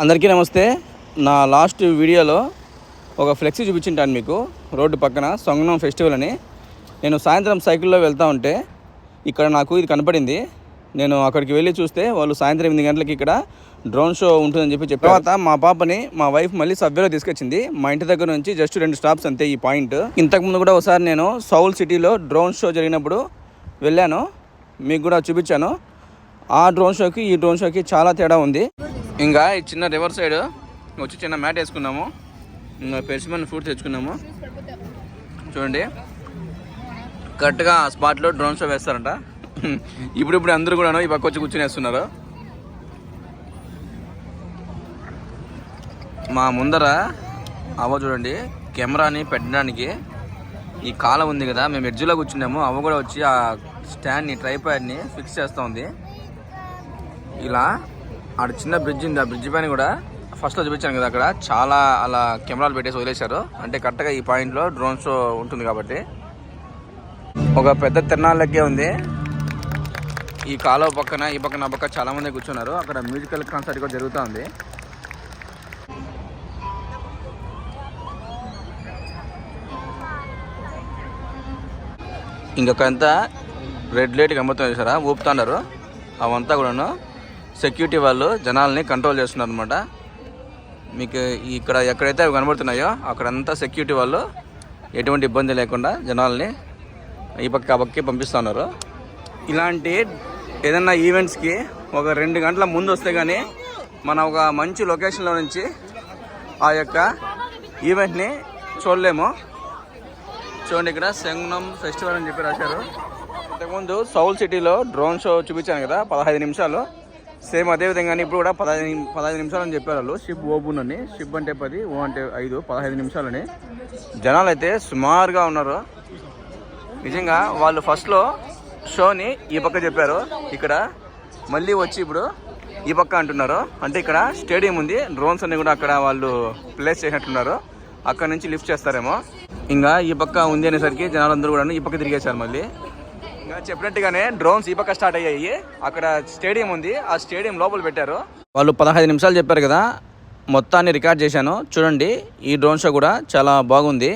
అందరికీ నమస్తే. నా లాస్ట్ వీడియోలో ఒక ఫ్లెక్సీ చూపించింటాను మీకు. రోడ్డు పక్కన సంగనం ఫెస్టివల్ అని. నేను సాయంత్రం సైకిల్లో వెళ్తూ ఉంటే ఇక్కడ నాకు ఇది కనపడింది. నేను అక్కడికి వెళ్ళి చూస్తే వాళ్ళు సాయంత్రం 8 గంటలకి ఇక్కడ డ్రోన్ షో ఉంటుందని చెప్పారు. తర్వాత మా పాపని మా వైఫ్ మళ్ళీ సబ్వేలో తీసుకొచ్చింది. మా ఇంటి దగ్గర నుంచి జస్ట్ 2 స్టాప్స్ అంతే ఈ పాయింట్. ఇంతకుముందు కూడా ఒకసారి నేను సౌల్ సిటీలో డ్రోన్ షో జరిగినప్పుడు వెళ్ళాను, మీకు కూడా చూపించాను. ఆ డ్రోన్ షోకి ఈ డ్రోన్ షోకి చాలా తేడా ఉంది. ఇంకా ఈ చిన్న రివర్ సైడ్ వచ్చి చిన్న మ్యాట్ వేసుకున్నాము, ఇంకా పెర్సిమన్ ఫ్రూట్ తెచ్చుకున్నాము. చూడండి, కరెక్ట్గా ఆ స్పాట్లో డ్రోన్ షో వేస్తారంట. ఇప్పుడు అందరూ కూడా ఈ పక్క వచ్చి కూర్చొని వేస్తున్నారు. మా ముందర అవ్వ చూడండి, కెమెరాని పెట్టడానికి ఈ కాలం ఉంది కదా, మేము ఎడ్జ్లో కూర్చున్నాము. అవ్వ కూడా వచ్చి ఆ స్టాండ్ని ట్రైపాడ్ని ఫిక్స్ చేస్తూ ఉంది. ఇలా ఆడ చిన్న బ్రిడ్జ్ ఉంది, ఆ బ్రిడ్జ్ పైన కూడా ఫస్ట్లో చూపించాను కదా, అక్కడ చాలా అలా కెమెరాలు పెట్టేసి వదిలేశారు. అంటే కరెక్ట్గా ఈ పాయింట్లో డ్రోన్ షో ఉంటుంది కాబట్టి. ఒక పెద్ద తిరణాలకే ఉంది. ఈ కాలువ పక్కన ఈ పక్కన ఆ పక్క చాలామంది కూర్చున్నారు. అక్కడ మ్యూజికల్ కాన్సర్ట్ కూడా జరుగుతూ ఉంది. ఇంకొకంత రెడ్ లైట్ కనబడుతుంది చూసారా, ఊపుతున్నారు. అవంతా కూడాను సెక్యూరిటీ వాళ్ళు జనాల్ని కంట్రోల్ చేస్తున్నారు అనమాట. మీకు ఇక్కడ ఎక్కడైతే అవి కనబడుతున్నాయో అక్కడంతా సెక్యూరిటీ వాళ్ళు ఎటువంటి ఇబ్బంది లేకుండా జనాల్ని ఈ పక్క ఆ పక్కకి పంపిస్తున్నారు. ఇలాంటి ఏదన్నా ఈవెంట్స్కి ఒక 2 గంటల ముందు వస్తే కానీ మనం ఒక మంచి లొకేషన్లో నుంచి ఆ యొక్క ఈవెంట్ని చూడలేము. చూడండి, ఇక్కడ సంగనం ఫెస్టివల్ అని చెప్పి రాశారు. ఇంతకుముందు సౌల్ సిటీలో డ్రోన్ షో చూపించాను కదా, 15 నిమిషాలు. సేమ్ అదే విధంగానే ఇప్పుడు కూడా 15 నిమిషాలు అని చెప్పారు వాళ్ళు. షిప్ ఓపెన్ అని, షిప్ అంటే 10, ఓ అంటే 5, 15 నిమిషాలని. జనాలు అయితే సుమారుగా ఉన్నారు. నిజంగా వాళ్ళు ఫస్ట్లో షోని ఈ పక్క చెప్పారు, ఇక్కడ మళ్ళీ వచ్చి ఇప్పుడు ఈ పక్క అంటున్నారు. అంటే ఇక్కడ స్టేడియం ఉంది, డ్రోన్స్ అన్ని కూడా అక్కడ వాళ్ళు ప్లేస్ చేసినట్టున్నారు. అక్కడ నుంచి లిఫ్ట్ చేస్తారేమో. ఇంకా ఈ పక్క ఉంది అనేసరికి జనాలందరూ కూడా ఈ పక్క తిరిగేశారు. మళ్ళీ ఇంకా చెప్పినట్టుగానే డ్రోన్స్ ఈ పక్క స్టార్ట్ అయ్యాయి. అక్కడ స్టేడియం ఉంది, ఆ స్టేడియం లోపల పెట్టారు. వాళ్ళు 15 నిమిషాలు చెప్పారు కదా, మొత్తాన్ని రికార్డ్ చేశాను. చూడండి, ఈ డ్రోన్ షో కూడా చాలా బాగుంది.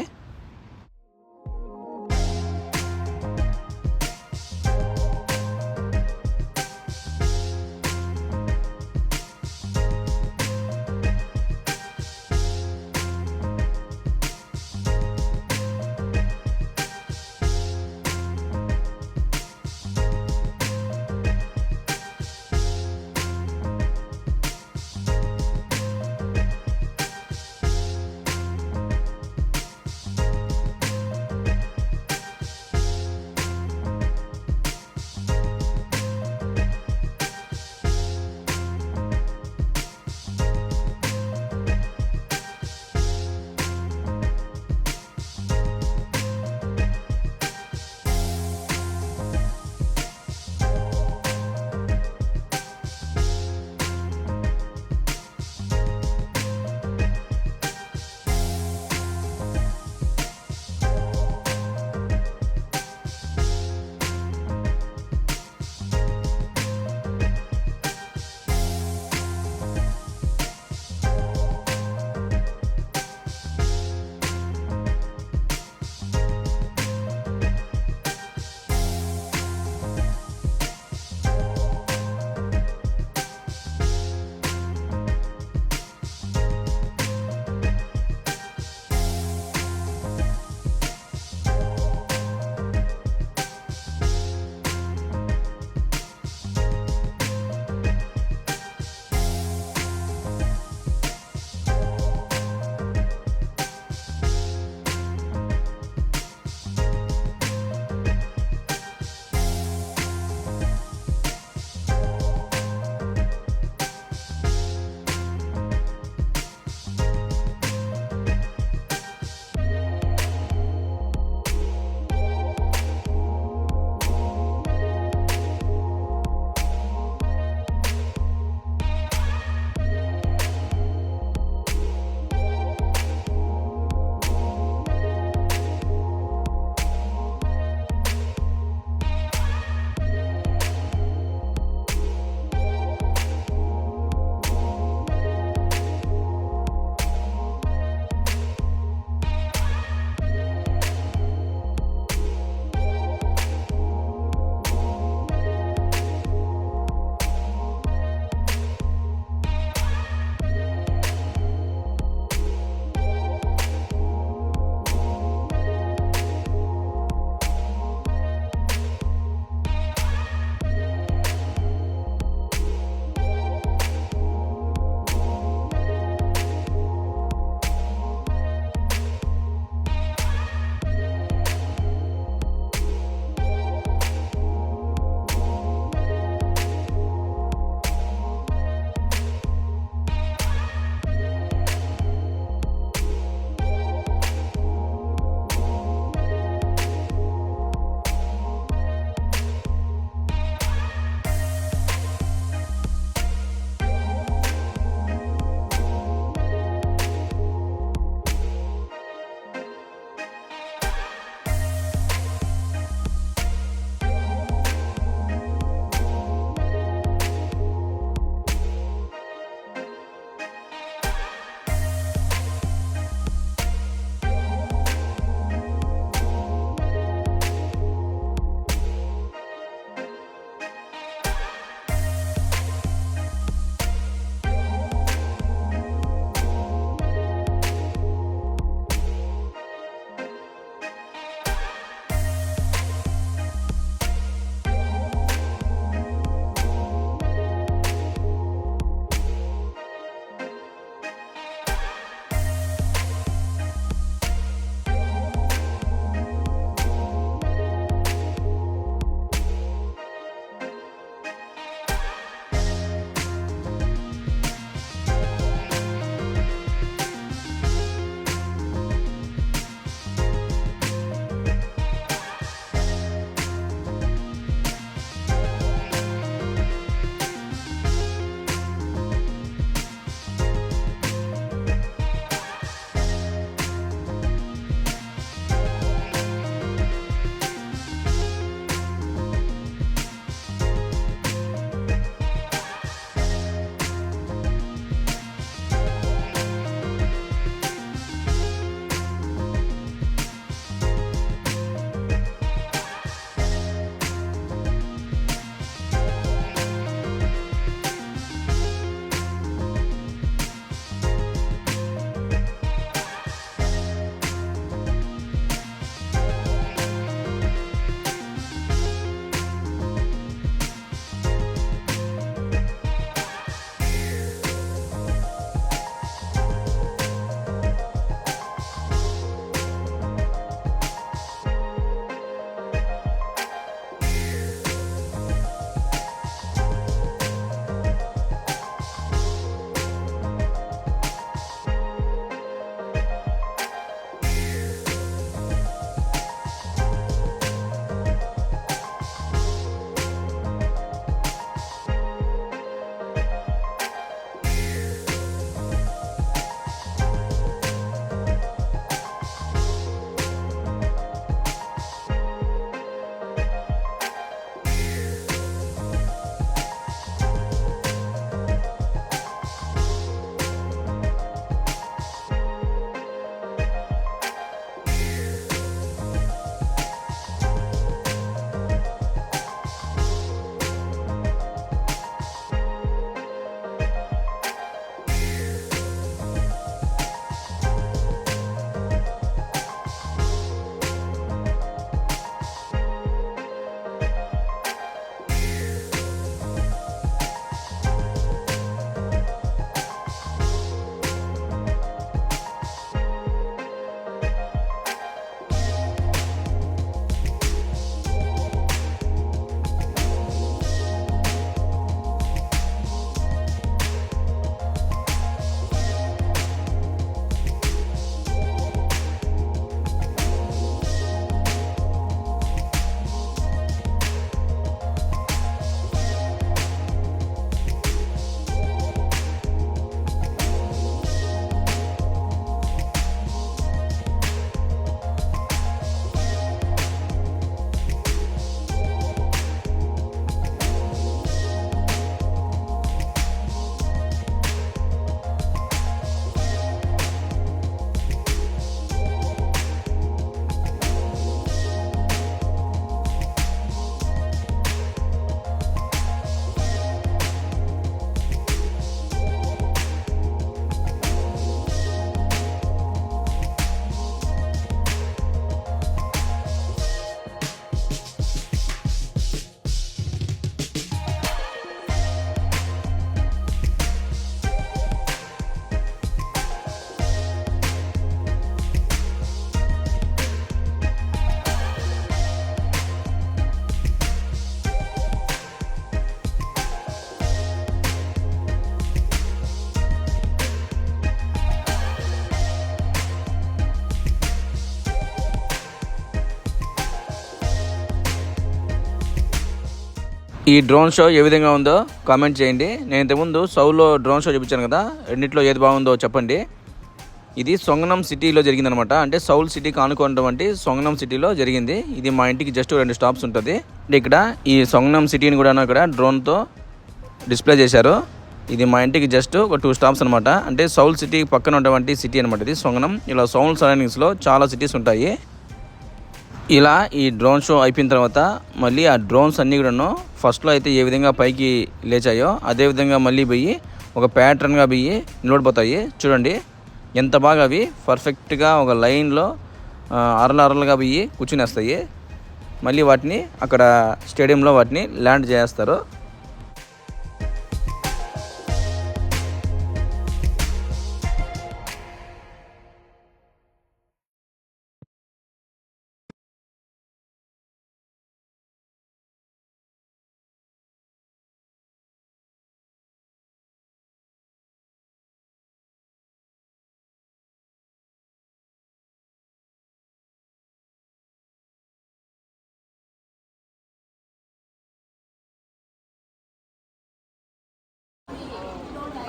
ఈ డ్రోన్ షో ఏ విధంగా ఉందో కామెంట్ చేయండి. నేను ఇంతకుముందు సౌల్లో డ్రోన్ షో చూపించాను కదా, రెండిట్లో ఏది బాగుందో చెప్పండి. ఇది సొంగనం సిటీలో జరిగిందనమాట. అంటే సౌల్ సిటీకి ఆనుకున్నటువంటి సొంగనం సిటీలో జరిగింది. ఇది మా ఇంటికి జస్ట్ 2 స్టాప్స్ ఉంటుంది. ఇక్కడ ఈ సొంగనం సిటీని కూడా ఇక్కడ డ్రోన్తో డిస్ప్లే చేశారు. ఇది మా ఇంటికి జస్ట్ ఒక 2 స్టాప్స్ అనమాట. అంటే సౌల్ సిటీ పక్కన ఉన్నటువంటి సిటీ అనమాట ఇది సొంగనం. ఇలా సౌల్ సరౌండింగ్స్లో చాలా సిటీస్ ఉంటాయి. ఇలా ఈ డ్రోన్ షో అయిపోయిన తర్వాత మళ్ళీ ఆ డ్రోన్స్ అన్నీ కూడాను ఫస్ట్లో అయితే ఏ విధంగా పైకి లేచాయో అదేవిధంగా మళ్ళీ పోయి ఒక ప్యాటర్న్గా పోయి నిలబడిపోతాయి. చూడండి ఎంత బాగా అవి పర్ఫెక్ట్గా ఒక లైన్లో అరలుగా పోయి కూర్చునేస్తాయి. మళ్ళీ వాటిని అక్కడ స్టేడియంలో వాటిని ల్యాండ్ చేస్తారు.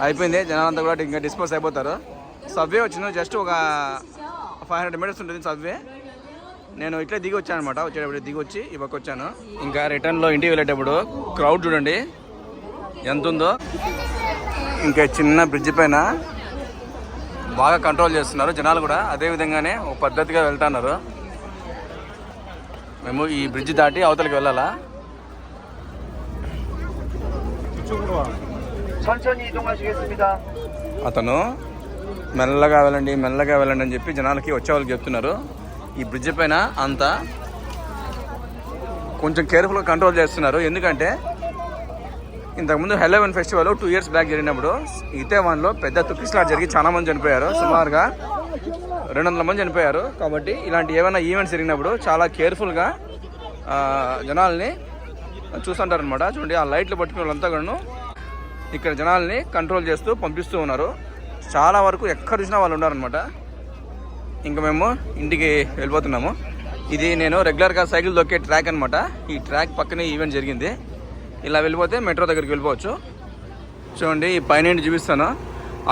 అయిపోయింది, జనాలంతా కూడా ఇంకా డిస్పోజ్ అయిపోతారు. సబ్వే వచ్చింది, జస్ట్ ఒక 500 మీటర్స్ ఉంటుంది సబ్వే. నేను ఇట్లా దిగి వచ్చాను అనమాట. వచ్చేటప్పుడు దిగి వచ్చి ఈ పక్క వచ్చాను. ఇంకా రిటర్న్లో ఇంటికి వెళ్ళేటప్పుడు క్రౌడ్ చూడండి ఎంత ఉందో. ఇంకా చిన్న బ్రిడ్జ్ పైన బాగా కంట్రోల్ చేస్తున్నారు జనాలు కూడా. అదే విధంగానే ఒక పద్ధతిగా వెళ్తున్నారు. మేము ఈ బ్రిడ్జ్ దాటి అవతలకి వెళ్ళాలా. అతను మెల్లగా వెళ్ళండి అని చెప్పి జనాలకి వచ్చేవాళ్ళకి చెప్తున్నారు. ఈ బ్రిడ్జ్ పైన అంతా కొంచెం కేర్ఫుల్గా కంట్రోల్ చేస్తున్నారు. ఎందుకంటే ఇంతకుముందు హెలోవిన్ ఫెస్టివల్ 2 years బ్యాక్ జరిగినప్పుడు ఇతేవాన్లో పెద్ద తుక్కిస్లాట్ జరిగి చాలా మంది చనిపోయారు. సుమారుగా 200 మంది చనిపోయారు. కాబట్టి ఇలాంటి ఏమైనా ఈవెంట్స్ జరిగినప్పుడు చాలా కేర్ఫుల్గా జనాల్ని చూస్తుంటారనమాట. చూడండి ఆ లైట్లు పట్టుకునే వాళ్ళంతా కూడా ఇక్కడ జనాల్ని కంట్రోల్ చేస్తూ పంపిస్తూ ఉన్నారు. చాలా వరకు ఎక్కడ చూసినా వాళ్ళు ఉన్నారనమాట. ఇంకా మేము ఇంటికి వెళ్ళిపోతున్నాము. ఇది నేను రెగ్యులర్గా సైకిల్ దొక్కే ట్రాక్ అనమాట. ఈ ట్రాక్ పక్కనే ఈవెంట్ జరిగింది. ఇలా వెళ్ళిపోతే మెట్రో దగ్గరికి వెళ్ళిపోవచ్చు. చూడండి ఈ పైన చూపిస్తాను.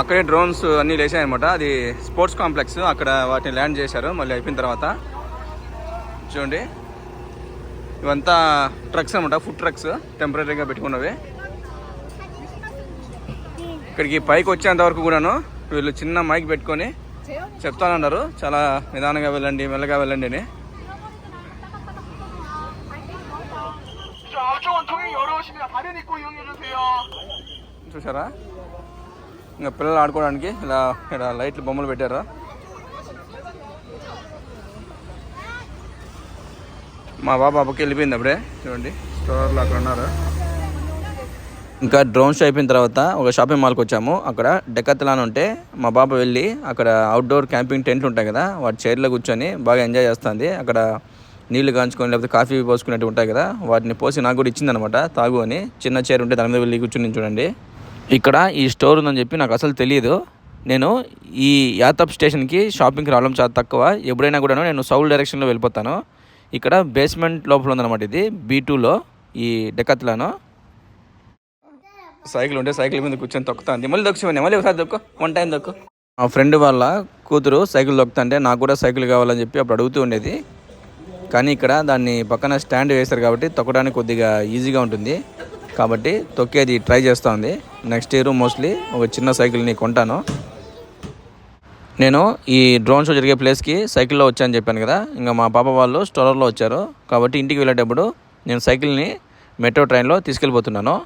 అక్కడే డ్రోన్స్ అన్నీ లేచాయన్నమాట. అది స్పోర్ట్స్ కాంప్లెక్స్, అక్కడ వాటిని ల్యాండ్ చేశారు. మళ్ళీ అయిపోయిన తర్వాత చూడండి ఇవంతా ట్రక్స్ అనమాట, ఫుడ్ ట్రక్స్ టెంపరీగా పెట్టుకున్నవి. ఇక్కడికి పైకి వచ్చేంత వరకు కూడాను వీళ్ళు చిన్న మైక్ పెట్టుకొని చెప్తానన్నారు, చాలా నిదానంగా వెళ్ళండి, మెల్లగా వెళ్ళండి అని. చూసారా ఇంకా పిల్లలు ఆడుకోవడానికి ఇలా ఇక్కడ లైట్లు బొమ్మలు పెట్టారు. మా బాబాకి వెళ్ళిపోయింది అప్పుడే. చూడండి స్టోర్లో అక్కడ ఉన్నారు. ఇంకా డ్రోన్ షో అయిపోయిన తర్వాత ఒక షాపింగ్ మాల్కి వచ్చాము. అక్కడ డెకత్లాన్ ఉంటే మా బాబా వెళ్ళి అక్కడ అవుట్డోర్ క్యాంపింగ్ టెంట్లు ఉంటాయి కదా, వాటి చైర్లో కూర్చొని బాగా ఎంజాయ్ చేస్తుంది. అక్కడ నీళ్లు కాంచుకొని లేకపోతే కాఫీ పోసుకునేట్టు ఉంటాయి కదా, వాటిని పోసి నాకు కూడా ఇచ్చిందనమాట తాగు అని. చిన్న చైర్ ఉంటే దాని మీద వెళ్ళి కూర్చొని చూడండి. ఇక్కడ ఈ స్టోర్ ఉందని చెప్పి నాకు అసలు తెలియదు. నేను ఈ యాతప్ స్టేషన్కి షాపింగ్కి రావడం చాలా తక్కువ. ఎప్పుడైనా కూడా నేను సౌల్ డైరెక్షన్లో వెళ్ళిపోతాను. ఇక్కడ బేస్మెంట్ లోపల ఉందన్నమాట. ఇది B2లో ఈ డెకత్లాన్. సైకిల్ ఉంటే సైకిల్ మీద కూర్చొని తొక్కుతాంది. మళ్ళీ దొక్కుతాను, మళ్ళీ ఒకసారి దొక్కు, 1 time దొక్కు. మా ఫ్రెండ్ వాళ్ళ కూతురు సైకిల్ దొక్కుతుంటే నాకు కూడా సైకిల్ కావాలని చెప్పి అప్పుడు అడుగుతూ ఉండేది. కానీ ఇక్కడ దాన్ని పక్కన స్టాండ్ వేశారు కాబట్టి తొక్కడానికి కొద్దిగా ఈజీగా ఉంటుంది. కాబట్టి తొక్కేది ట్రై చేస్తూ ఉంది. నెక్స్ట్ ఇయర్ మోస్ట్లీ ఒక చిన్న సైకిల్ని కొంటాను. నేను ఈ డ్రోన్ షో జరిగే ప్లేస్కి సైకిల్లో వచ్చానని చెప్పాను కదా, ఇంకా మా పాప వాళ్ళు స్టోర్లో వచ్చారు. కాబట్టి ఇంటికి వెళ్ళేటప్పుడు నేను సైకిల్ని మెట్రో ట్రైన్లో తీసుకెళ్ళిపోతున్నాను.